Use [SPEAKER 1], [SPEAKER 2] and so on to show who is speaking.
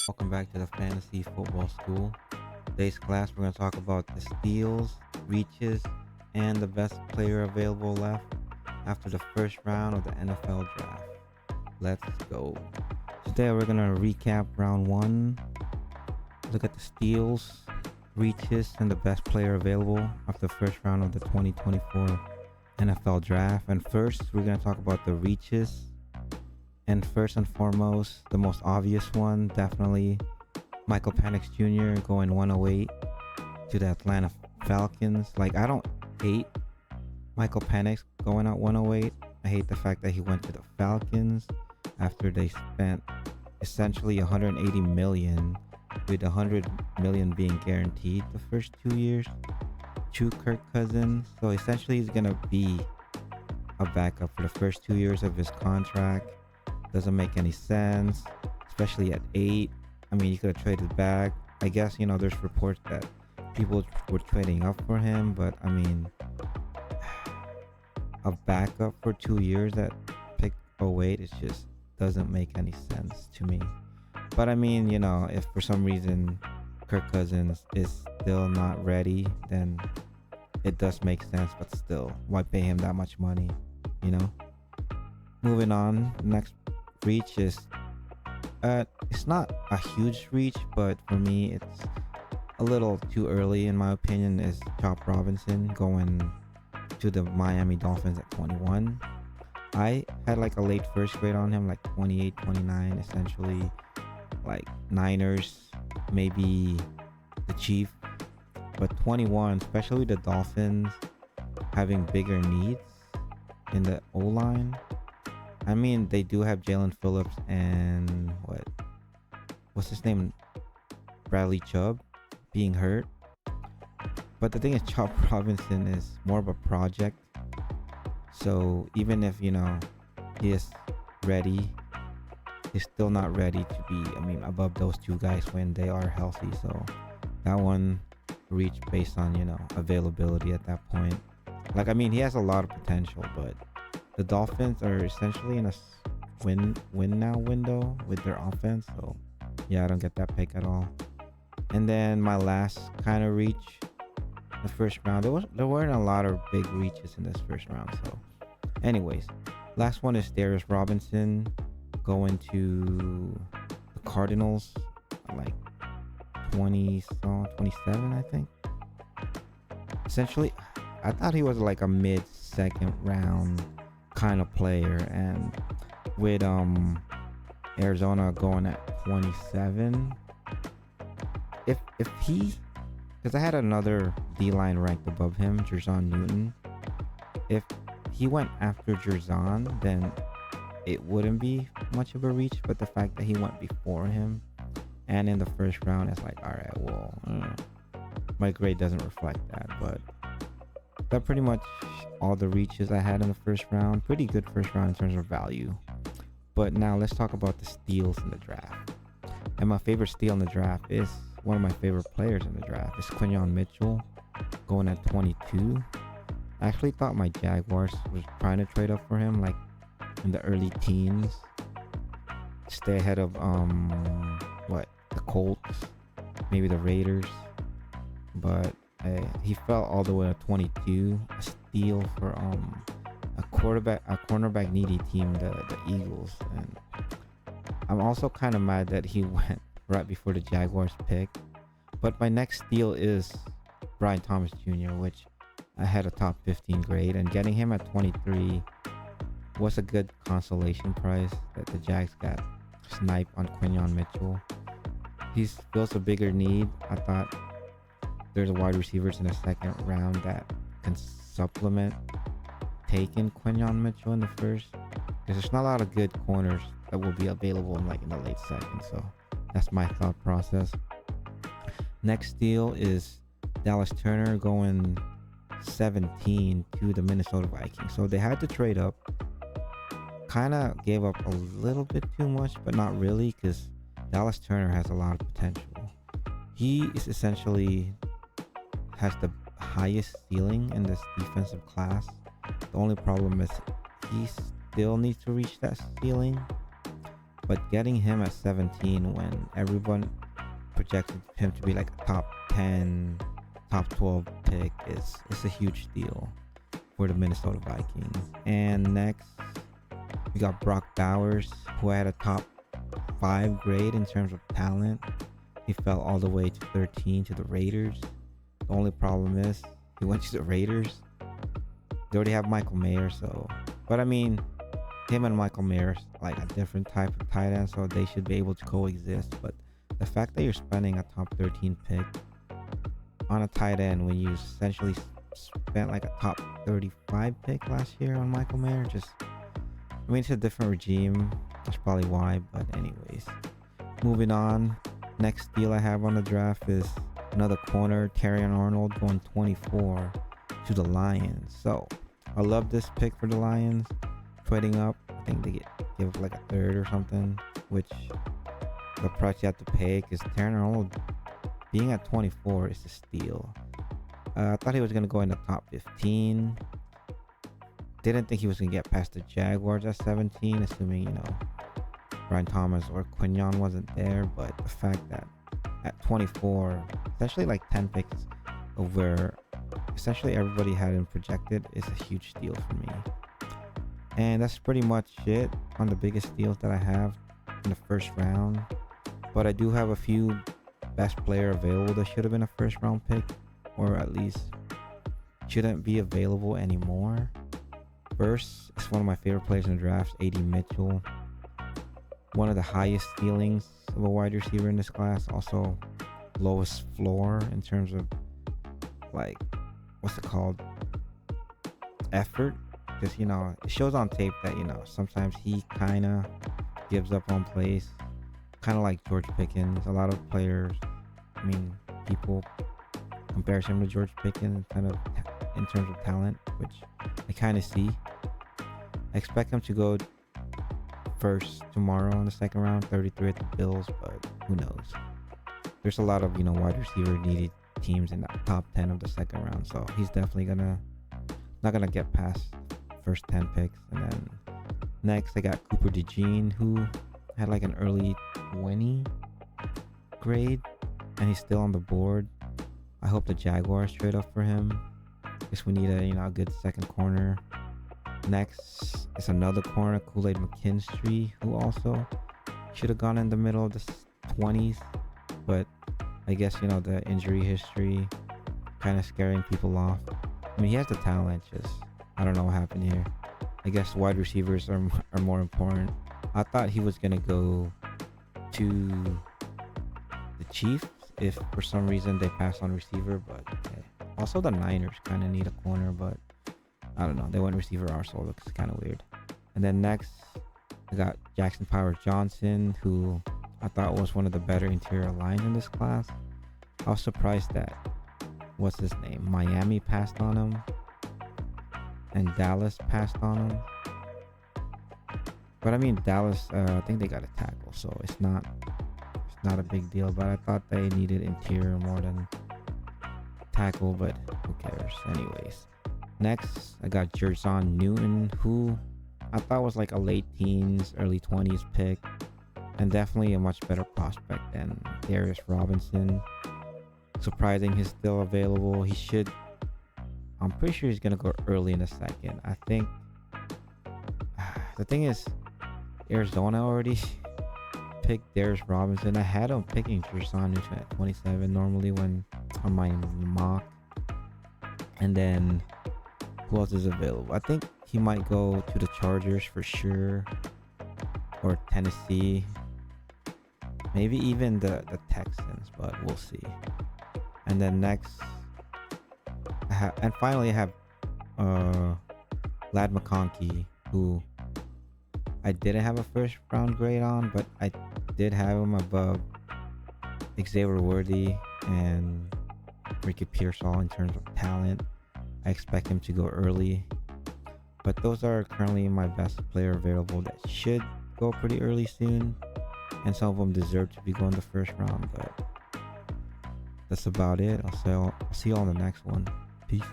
[SPEAKER 1] Welcome back to the Fantasy Football School. Today's class, we're going to talk about the steals, reaches, and the best player available left after the first round of the NFL draft. Let's go. Today, we're going to recap round one, look at the steals, reaches, and the best player available after the first round of the 2024 NFL draft. And first, we're going to talk about the reaches. And first and foremost, the most obvious one, definitely Michael Penix Jr. going 108 to the Atlanta Falcons. Like, I don't hate Michael Penix going at 108. I hate the fact that he went to the Falcons after they spent essentially 180 million, with 100 million being guaranteed the first 2 years to Kirk Cousins. So essentially, he's gonna be a backup for the first 2 years of his contract. Doesn't make any sense, especially at 8. I mean, you could have traded back. I guess, there's reports that people were trading up for him, but I mean, a backup for 2 years at pick 08, it just doesn't make any sense to me. But I mean, if for some reason Kirk Cousins is still not ready, then it does make sense, but still, why pay him that much money, you know? Moving on, next reach is it's not a huge reach, but for me it's a little too early in my opinion, is Chop Robinson going to the Miami Dolphins at 21. I had like a late first grade on him, like 28, 29, essentially like Niners, maybe the Chiefs, but 21, especially the Dolphins having bigger needs in the O-line. I mean, they do have Jalen Phillips and what's his name? Bradley Chubb being hurt. But the thing is, Chop Robinson is more of a project. So even if, he is ready, he's still not ready to be, above those two guys when they are healthy. So that one reached based on, availability at that point. He has a lot of potential, but the Dolphins are essentially in a win now window with their offense. So yeah, I don't get that pick at all. And then my last kind of reach, the first round, there weren't a lot of big reaches in this first round. So anyways, last one is Darius Robinson going to the Cardinals, like 27, I think. Essentially, I thought he was like a mid-second round kind of player, and with Arizona going at 27, if he, because I had another D-line ranked above him, Jerzon Newton, if he went after Jerzon, then it wouldn't be much of a reach. But the fact that he went before him and in the first round, it's like, all right, well, my grade doesn't reflect that. But that pretty much all the reaches I had in the first round. Pretty good first round in terms of value. But now let's talk about the steals in the draft. And my favorite steal in the draft is one of my favorite players in the draft. It's Quinyon Mitchell going at 22. I actually thought my Jaguars was trying to trade up for him, like in the early teens, stay ahead of the Colts, maybe the Raiders. But he fell all the way to 22. A steal for a cornerback needy team, the Eagles. And I'm also kind of mad that he went right before the Jaguars pick. But my next steal is Brian Thomas Jr., which I had a top 15 grade, and getting him at 23 was a good consolation prize that the Jags got sniped on Quinyon Mitchell. He fills a bigger need. I thought there's a wide receivers in the second round that can supplement taking Quinyon Mitchell in the first, because there's not a lot of good corners that will be available in the late second. So that's my thought process. Next deal is Dallas Turner going 17 to the Minnesota Vikings. So they had to trade up. Kind of gave up a little bit too much, but not really, because Dallas Turner has a lot of potential. He is essentially has the highest ceiling in this defensive class. The only problem is he still needs to reach that ceiling. But getting him at 17 when everyone projected him to be like a top 10, top 12 pick is a huge deal for the Minnesota Vikings. And next, we got Brock Bowers, who had a top 5 grade in terms of talent. He fell all the way to 13 to the Raiders. The only problem is he went to the Raiders. They already have Michael Mayer, so. But I mean, him and Michael Mayer like a different type of tight end, so they should be able to coexist. But the fact that you're spending a top 13 pick on a tight end when you essentially spent like a top 35 pick last year on Michael Mayer, I mean, it's a different regime. That's probably why. But anyways, moving on. Next deal I have on the draft is another corner, Terrion Arnold, going 24 to the Lions. So I love this pick for the Lions. Trading up, I think they give like a third or something, which the price you have to pay, because Terrion Arnold being at 24 is a steal. I thought he was going to go in the top 15. Didn't think he was going to get past the Jaguars at 17, assuming, Brian Thomas or Quinyon wasn't there. But the fact that at 24, essentially like 10 picks of where essentially everybody had him projected, is a huge deal for me. And that's pretty much it on the biggest deals that I have in the first round. But I do have a few best player available that should have been a first round pick, or at least shouldn't be available anymore. First, it's one of my favorite players in the draft, A.D. Mitchell. One of the highest ceilings of a wide receiver in this class. Also, lowest floor in terms of like, what's it called? Effort. Because, it shows on tape that, sometimes he kind of gives up on plays. Kind of like George Pickens. A lot of players, people compare him to George Pickens in terms of talent, which I kind of see. I expect him to go first tomorrow in the second round, 33 at the Bills, but who knows? There's a lot of, wide receiver needed teams in the top 10 of the second round, so he's definitely not gonna get past first 10 picks. And then next I got Cooper DeJean, who had like an early 20 grade, and he's still on the board. I hope the Jaguars trade up for him, because we need a good second corner. Next is another corner, Kool-Aid McKinstry, who also should have gone in the middle of the 20s, but I guess the injury history kind of scaring people off. He has the talent, just I don't know what happened here. I guess wide receivers are more important. I thought he was gonna go to the Chiefs if for some reason they pass on receiver, but okay. Also the Niners kind of need a corner, but I don't know. They went receiver also, looks kind of weird. And then next, I got Jackson Powers Johnson, who I thought was one of the better interior lines in this class. I was surprised that, what's his name? Miami passed on him, and Dallas passed on him. But Dallas, I think they got a tackle, so it's not a big deal. But I thought they needed interior more than tackle, but who cares? Anyways, next I got Jerson Newton, who I thought was like a late teens, early 20s pick, and definitely a much better prospect than Darius Robinson. Surprising he's still available. I'm pretty sure he's gonna go early in the second. I think the thing is, Arizona already picked Darius Robinson. I had him picking Jerson Newton at 27 normally when on my mock. And then who else is available? I think he might go to the Chargers for sure, or Tennessee, maybe even the Texans, but we'll see. And then next, finally I have Lad McConkey, who I didn't have a first round grade on, but I did have him above Xavier Worthy and Ricky Pearsall in terms of talent. I expect him to go early, but those are currently my best player available that should go pretty early soon, and some of them deserve to be going the first round. But that's about it. I'll see you all on the next one. Peace.